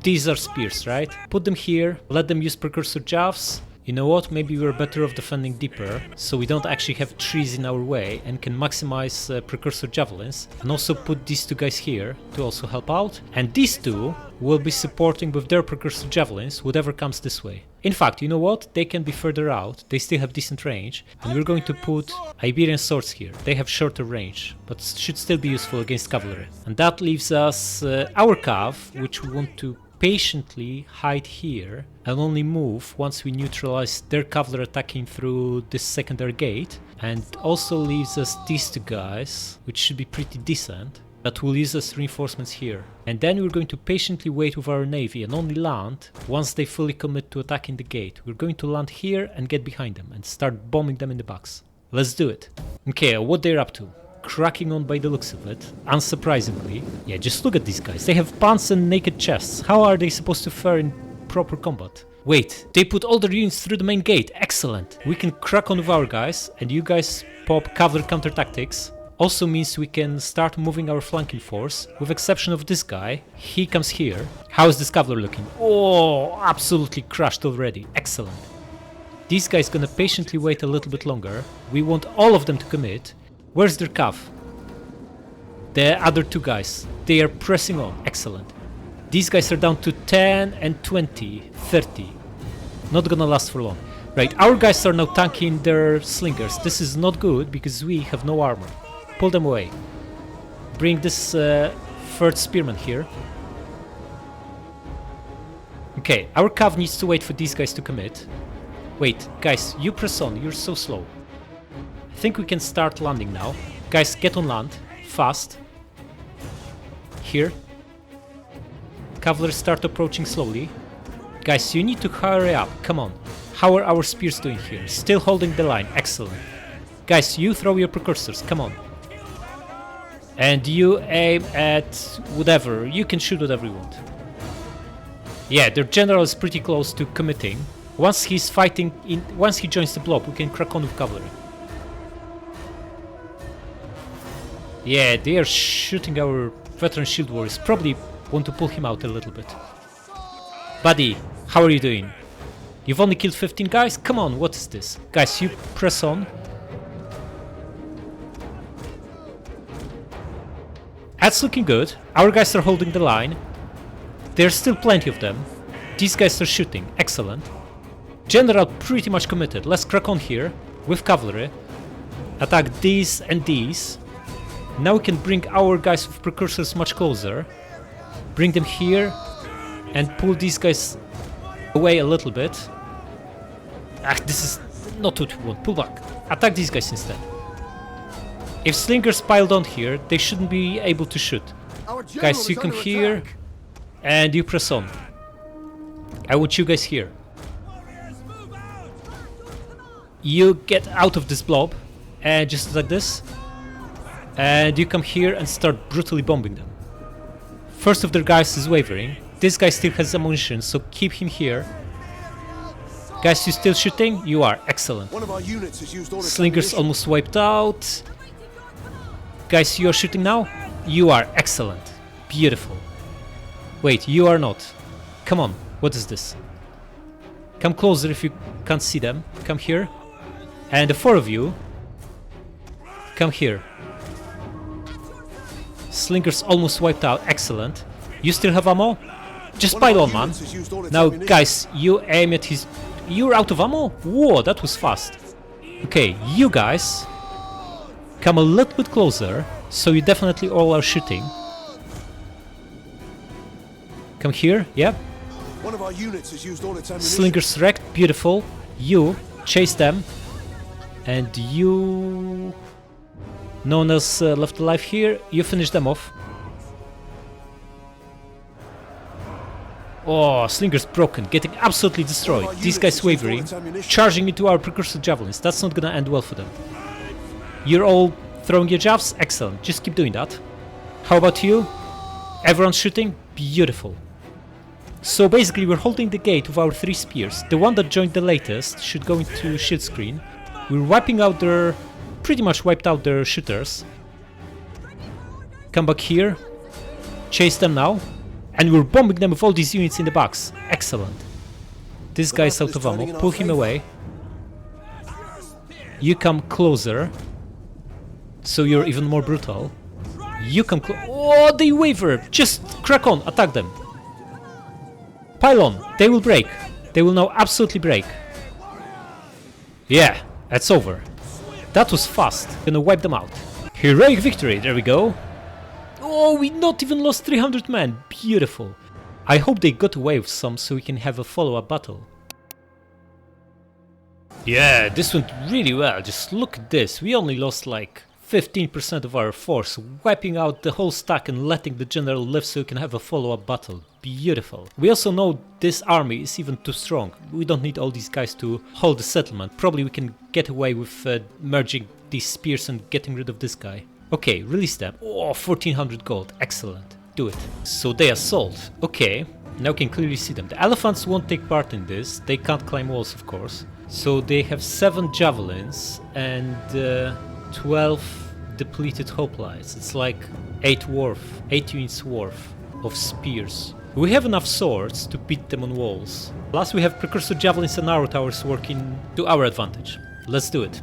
Speaker 1: these are spears, right? Put them here, let them use precursor javs. You know what, maybe we're better off defending deeper, so we don't actually have trees in our way and can maximize precursor javelins, and also put these two guys here to also help out, and these two will be supporting with their precursor javelins whatever comes this way. In fact, you know what, they can be further out, they still have decent range, and we're going to put Iberian swords here. They have shorter range, but should still be useful against cavalry. And that leaves us our cav, which we want to patiently hide here and only move once we neutralize their cavalry attacking through this secondary gate, and also leaves us these two guys, which should be pretty decent. but we'll use as reinforcements here. And then we're going to patiently wait with our navy and only land once they fully commit to attacking the gate. We're going to land here and get behind them and start bombing them in the backs. Let's do it. Okay, what they're up to. Cracking on by the looks of it, unsurprisingly. Yeah, just look at these guys. They have pants and naked chests. How are they supposed to fare in proper combat? Wait, they put all their units through the main gate. Excellent. We can crack on with our guys, and you guys pop cavalry counter tactics. Also means we can start moving our flanking force, with exception of this guy. He comes here. How is this cavalry looking? Oh, absolutely crushed already. Excellent. These guys gonna patiently wait a little bit longer. We want all of them to commit. Where's their cav? The other two guys. They are pressing on. Excellent. These guys are down to 10 and 20, 30. Not gonna last for long. Right, our guys are now tanking their slingers. This is not good because we have no armor. Pull them away. Bring this third spearman here. Okay, our cav needs to wait for these guys to commit. Wait, guys, you press on. You're so slow. I think we can start landing now. Guys, get on land. Fast. Here. Cavalry start approaching slowly. Guys, you need to hurry up. Come on. How are our spears doing here? Still holding the line. Excellent. Guys, you throw your precursors. Come on. And you aim at whatever. You can shoot whatever you want. Yeah, their general is pretty close to committing. Once he's fighting, once he joins the blob, we can crack on with cavalry. Yeah, they are shooting our veteran shield warriors. Probably want to pull him out a little bit. Buddy, how are you doing? You've only killed 15 guys? Come on, what is this? Guys, you press on. That's looking good. Our guys are holding the line. There's still plenty of them. These guys are shooting. Excellent. General pretty much committed. Let's crack on here with cavalry. Attack these and these. Now we can bring our guys with precursors much closer. Bring them here and pull these guys away a little bit. Ah, this is not what we want. Pull back. Attack these guys instead. If slingers piled on here, they shouldn't be able to shoot. Guys, you come here and you press on. I want you guys here. You get out of this blob and just like this. And you come here and start brutally bombing them. First of their guys is wavering. This guy still has ammunition, so keep him here. Guys, you still shooting? You are. Excellent.
Speaker 3: One of our units has used all its
Speaker 1: Slingers
Speaker 3: ammunition.
Speaker 1: almost wiped out. Guys, you are shooting now? You are. Excellent. Beautiful. Wait, you are not. Come on. What is this? Come closer if you can't see them. Come here. And the four of you, come here. Slingers almost wiped out. Excellent. You still have ammo? Just pile on, man. Now, guys, you aim at his... You're out of ammo? Whoa, that was fast. Okay, you guys come a little bit closer, so you definitely all are shooting. Come here, yeah.
Speaker 3: One of our units has used all its ammunition.
Speaker 1: Slingers wrecked, beautiful. You chase them, and you... No one else left alive here. You finish them off. Oh, Slinger's broken, getting absolutely destroyed. These guys wavering, charging into our precursor javelins. That's not gonna end well for them. You're all throwing your jabs? Excellent, just keep doing that. How about you? Everyone's shooting? Beautiful. So basically we're holding the gate with our 3 spears. The one that joined the latest should go into shield screen. We're wiping out their... pretty much wiped out their shooters. Come back here. Chase them now. And we're bombing them with all these units in the backs. Excellent. This guy's out of ammo. Pull him away. You come closer. So you're even more brutal. You come oh, they waver! Just crack on, attack them. Pile on, they will break. They will now absolutely break. Yeah, that's over. That was fast. Gonna wipe them out. Heroic victory, there we go. Oh, we not even lost 300 men. Beautiful. I hope they got away with some so we can have a follow-up battle. Yeah, this went really well. Just look at this. We only lost like 15% of our force, wiping out the whole stack and letting the general live so we can have a follow-up battle. Beautiful. We also know this army is even too strong. We don't need all these guys to hold the settlement. Probably we can get away with merging these spears and getting rid of this guy. Okay, release them. Oh, 1400 gold. Excellent. Do it. So they assault. Okay, now we can clearly see them. The elephants won't take part in this. They can't climb walls, of course. So they have 7 javelins and 12 depleted hoplites. It's like 8 units worth of spears. We have enough swords to beat them on walls. Plus we have precursor javelins and arrow towers working to our advantage. Let's do it.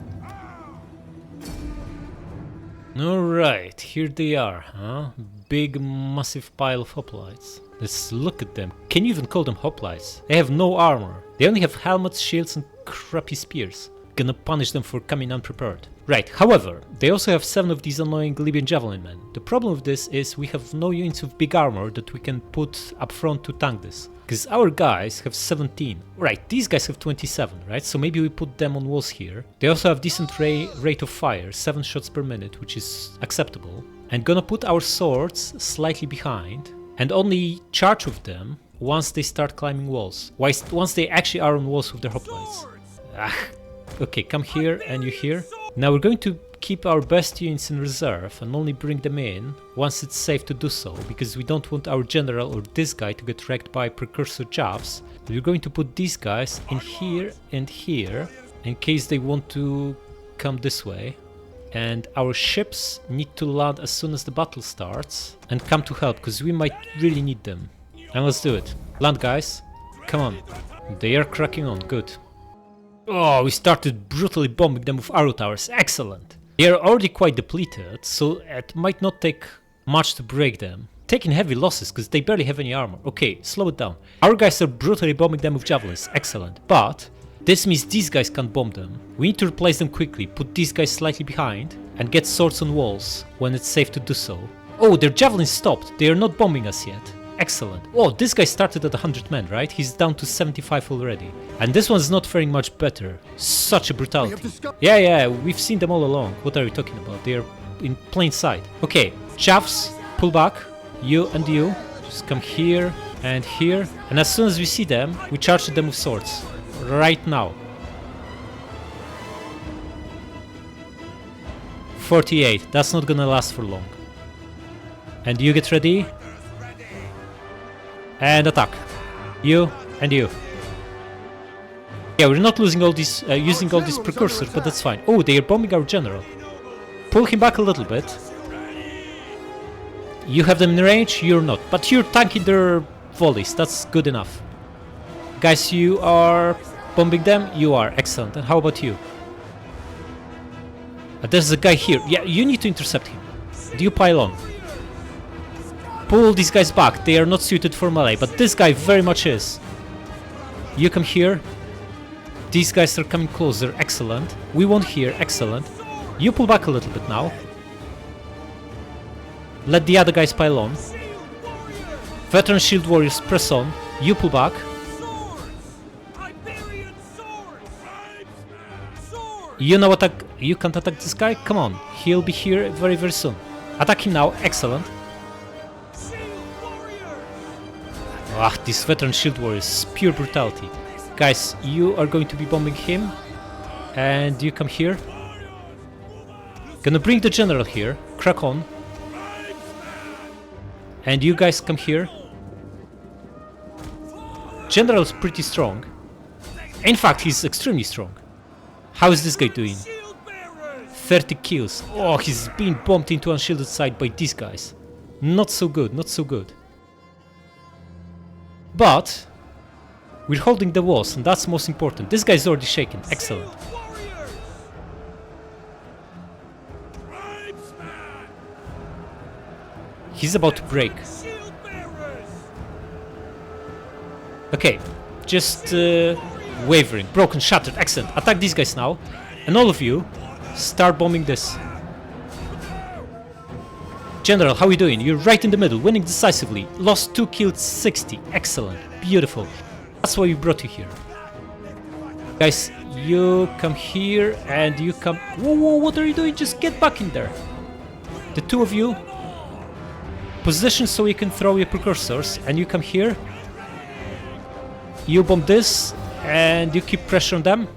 Speaker 1: Alright, here they are, huh? Big massive pile of hoplites. Let's look at them. Can you even call them hoplites? They have no armor. They only have helmets, shields and crappy spears. Gonna punish them for coming unprepared. Right, however, they also have 7 of these annoying Libyan javelin men. The problem with this is we have no units with big armor that we can put up front to tank this. Because our guys have 17. Right, these guys have 27, right? So maybe we put them on walls here. They also have decent rate of fire, 7 shots per minute, which is acceptable. And gonna put our swords slightly behind and only charge with them once they start climbing walls. Once they actually are on walls with their hoplites. Okay, come here and you here. Now we're going to keep our best units in reserve and only bring them in once it's safe to do so, because we don't want our general or this guy to get wrecked by precursor jabs. We're going to put these guys in here and here in case they want to come this way. And our ships need to land as soon as the battle starts and come to help, because we might really need them. And let's do it. Land, guys. Come on. They are cracking on. Good. Oh, we started brutally bombing them with arrow towers. Excellent. They are already quite depleted, so it might not take much to break them. Taking heavy losses because they barely have any armor. Okay, slow it down. Our guys are brutally bombing them with javelins. Excellent. But this means these guys can't bomb them. We need to replace them quickly, put these guys slightly behind and get swords on walls when it's safe to do so. Oh, their javelins stopped. They are not bombing us yet. Excellent. Oh, this guy started at 100 men, right? He's down to 75 already. And this one's not faring much better. Such a brutality. Yeah, we've seen them all along. What are you talking about? They're in plain sight. Okay, chaffs, pull back. You and you. Just come here and here. And as soon as we see them, we charge at them with swords. Right now. 48. That's not gonna last for long. And you get ready. And attack. You and you. Yeah, we're not losing all these, using all these precursors, but that's fine. Oh, they are bombing our general. Pull him back a little bit. You have them in range, you're not. But you're tanking their volleys, that's good enough. Guys, you are bombing them? You are. Excellent. And how about you? There's a guy here. Yeah, you need to intercept him. Do you pile on? Pull these guys back. They are not suited for melee, but this guy very much is. You come here. These guys are coming closer. Excellent. We won't here. Excellent. You pull back a little bit now. Let the other guys pile on. Veteran shield warriors, press on. You pull back. You know attack. You can't attack this guy? Come on. He'll be here very, very soon. Attack him now. Excellent. Ah, this veteran shield warriors, pure brutality. Guys, you are going to be bombing him. And you come here. Gonna bring the general here. Crack on. And you guys come here. General's pretty strong. In fact, he's extremely strong. How is this guy doing? 30 kills. Oh, he's being bombed into unshielded side by these guys. Not so good, not so good. But we're holding the walls, and that's most important. This guy's already shaken. Excellent. He's about to break. Okay, just wavering, broken, shattered. Excellent. Attack these guys now, and all of you start bombing this. General, how are you doing? You're right in the middle, winning decisively. Lost 2, killed 60. Excellent. Beautiful. That's why we brought you here. Guys, You come here and you come... Whoa, whoa, what are you doing? Just get back in there. The two of you position so you can throw your precursors, and you come here. You bomb this and you keep pressure on them.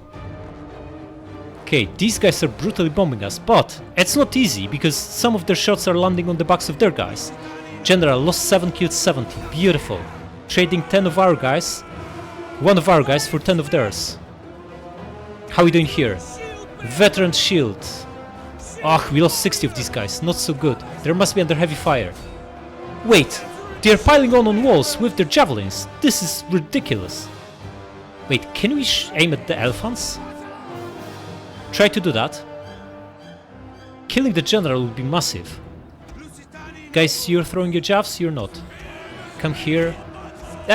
Speaker 1: Okay, these guys are brutally bombing us, but it's not easy because some of their shots are landing on the backs of their guys. General lost 7, killed 70. Beautiful. Trading 10 of our guys, 1 of our guys for 10 of theirs. How are we doing here? Veteran shield. Ah, we lost 60 of these guys. Not so good. They must be under heavy fire. Wait, they're piling on walls with their javelins. This is ridiculous. Wait, can we aim at the elephants? Try to do that. Killing the general would be massive. Guys, you're throwing your javs? You're not. Come here.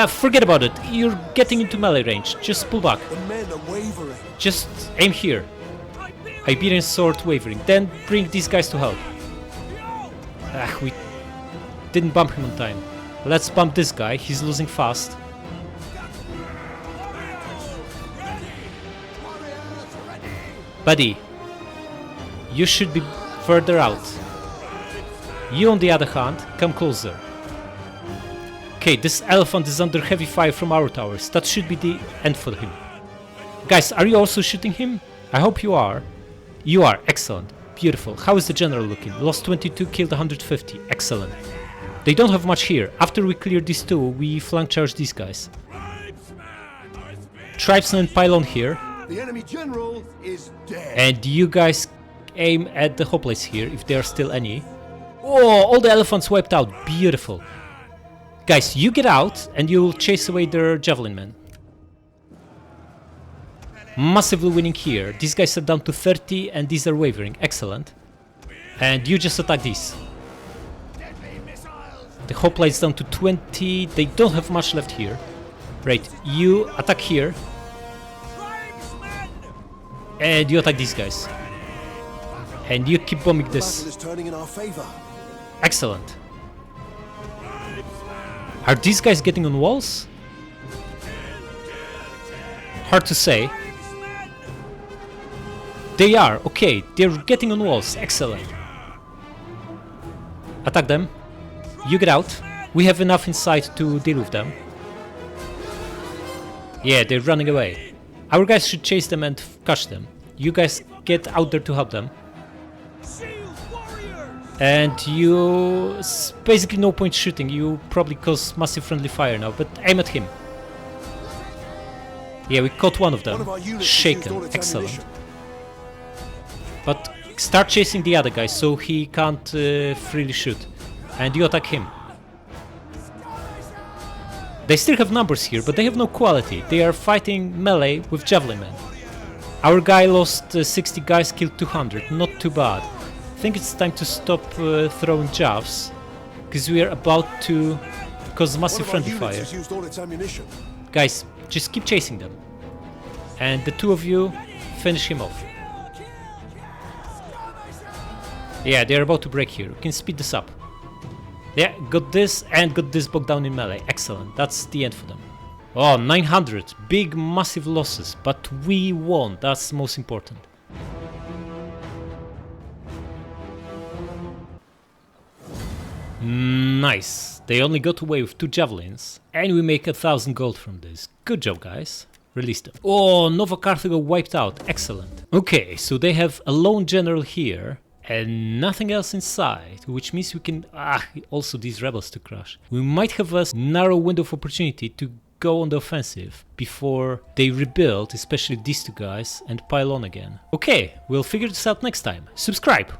Speaker 1: Forget about it. You're getting into melee range. Just pull back.
Speaker 3: The men are wavering.
Speaker 1: Just aim here. Iberian sword wavering. Then bring these guys to help. We didn't bump him on time. Let's bump this guy. He's losing fast. Buddy, you should be further out. You, on the other hand, come closer. Okay, this elephant is under heavy fire from our towers. That should be the end for him. Guys, are you also shooting him? I hope you are. You are. Excellent. Beautiful. How is the general looking? Lost 22, killed 150. Excellent. They don't have much here. After we clear these two, we flank charge these guys. Tribesmen pile on here.
Speaker 3: The enemy general is dead.
Speaker 1: And you guys aim at the hoplites here, if there are still any. Oh, all the elephants wiped out. Beautiful. Guys, you get out and you'll chase away their javelin men. Massively winning here. These guys are down to 30 and these are wavering. Excellent. And you just attack these. The hoplites down to 20. They don't have much left here. Right, you attack here. And you attack these guys. And you keep bombing this.
Speaker 3: Battle is turning in our favor.
Speaker 1: Excellent. Are these guys getting on walls? Hard to say. They are. Okay, they're getting on walls. Excellent. Attack them. You get out. We have enough inside to deal with them. Yeah, they're running away. Our guys should chase them and catch them. You guys get out there to help them. And you... basically no point shooting. You probably cause massive friendly fire now, but aim at him. Yeah, we caught one of them. Shaken. Excellent. But start chasing the other guy so he can't freely shoot. And you attack him. They still have numbers here, but they have no quality. They are fighting melee with javelin men. Our guy lost 60 guys, killed 200. Not too bad. I think it's time to stop throwing javs, because we are about to cause massive friendly fire. Guys, just keep chasing them. And the two of you finish him off. Yeah, they're about to break here. We can speed this up. Yeah, got this and got this bogged down in melee. Excellent. That's the end for them. Oh, 900. Big, massive losses. But we won. That's most important. Nice. They only got away with 2 javelins. And we make 1,000 gold from this. Good job, guys. Release them. Oh, Nova Carthago wiped out. Excellent. Okay, so they have a lone general here. And nothing else inside, which means we can... also these rebels to crush. We might have a narrow window of opportunity to go on the offensive before they rebuild, especially these two guys, and pile on again. Okay, we'll figure this out next time. Subscribe!